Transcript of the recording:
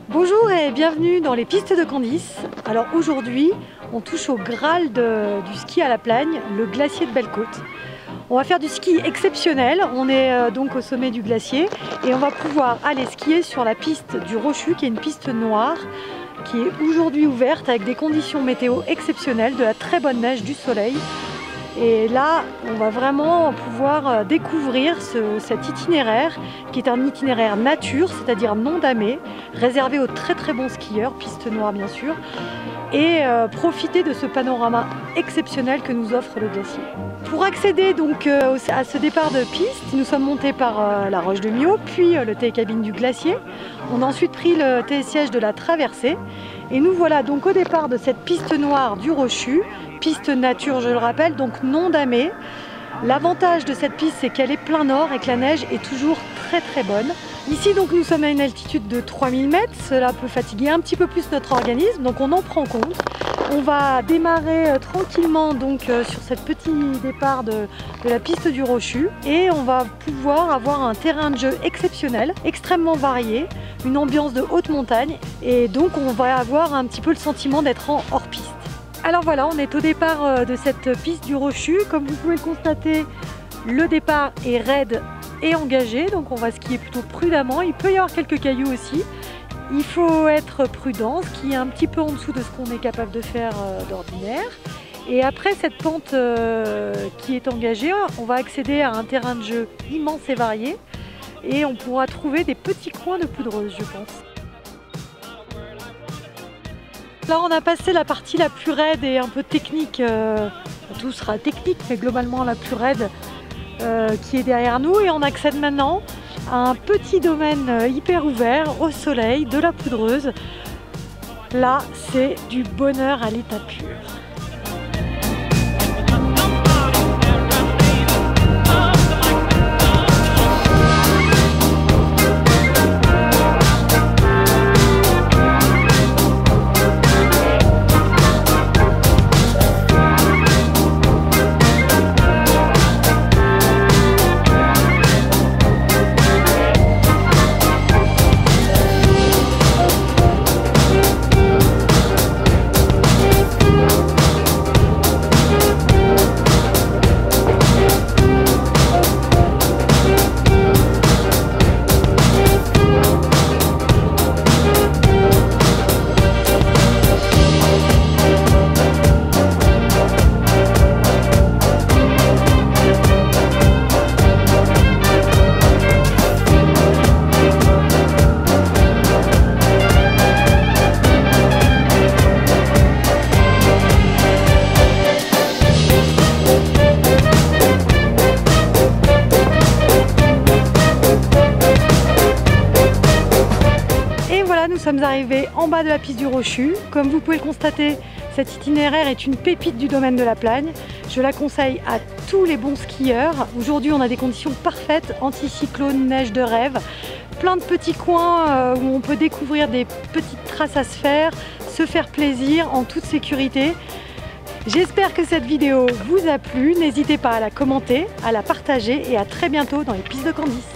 Bonjour et bienvenue dans les pistes de Candice. Alors aujourd'hui, on touche au Graal du ski à la Plagne, le glacier de Belle-Côte. On va faire du ski exceptionnel, on est donc au sommet du glacier et on va pouvoir aller skier sur la piste du Rochu, qui est une piste noire, qui est aujourd'hui ouverte avec des conditions météo exceptionnelles, de la très bonne neige, du soleil. Et là, on va vraiment pouvoir découvrir cet itinéraire, qui est un itinéraire nature, c'est-à-dire non damé, réservé aux très très bons skieurs, piste noire bien sûr, et profiter de ce panorama exceptionnel que nous offre le glacier. Pour accéder donc à ce départ de piste, nous sommes montés par la Roche de Millau, puis le télécabine du glacier. On a ensuite pris le télésiège de la traversée, et nous voilà donc au départ de cette piste noire du Rochu, piste nature je le rappelle, donc non damée. L'avantage de cette piste, c'est qu'elle est plein nord et que la neige est toujours très très bonne. Ici donc nous sommes à une altitude de 3000 mètres, cela peut fatiguer un petit peu plus notre organisme, donc on en prend compte. On va démarrer tranquillement donc sur cette petit départ de la piste du Rochu, et on va pouvoir avoir un terrain de jeu exceptionnel, extrêmement varié, une ambiance de haute montagne, et donc on va avoir un petit peu le sentiment d'être en hors-piste. Alors voilà, on est au départ de cette piste du Rochu. Comme vous pouvez le constater, le départ est raide et engagé, donc on va skier plutôt prudemment. Il peut y avoir quelques cailloux aussi. Il faut être prudent, skier un petit peu en dessous de ce qu'on est capable de faire d'ordinaire. Et après cette pente qui est engagée, on va accéder à un terrain de jeu immense et varié. Et on pourra trouver des petits coins de poudreuse, je pense. Là, on a passé la partie la plus raide et un peu technique, tout sera technique, mais globalement la plus raide qui est derrière nous. Et on accède maintenant à un petit domaine hyper ouvert, au soleil, de la poudreuse. Là, c'est du bonheur à l'état pur. Nous sommes arrivés en bas de la piste du Rochu. Comme vous pouvez le constater, cet itinéraire est une pépite du domaine de la Plagne. Je la conseille à tous les bons skieurs. Aujourd'hui, on a des conditions parfaites, anticyclone, neige de rêve, plein de petits coins où on peut découvrir des petites traces à se faire plaisir en toute sécurité. J'espère que cette vidéo vous a plu. N'hésitez pas à la commenter, à la partager, et à très bientôt dans les pistes de Candice.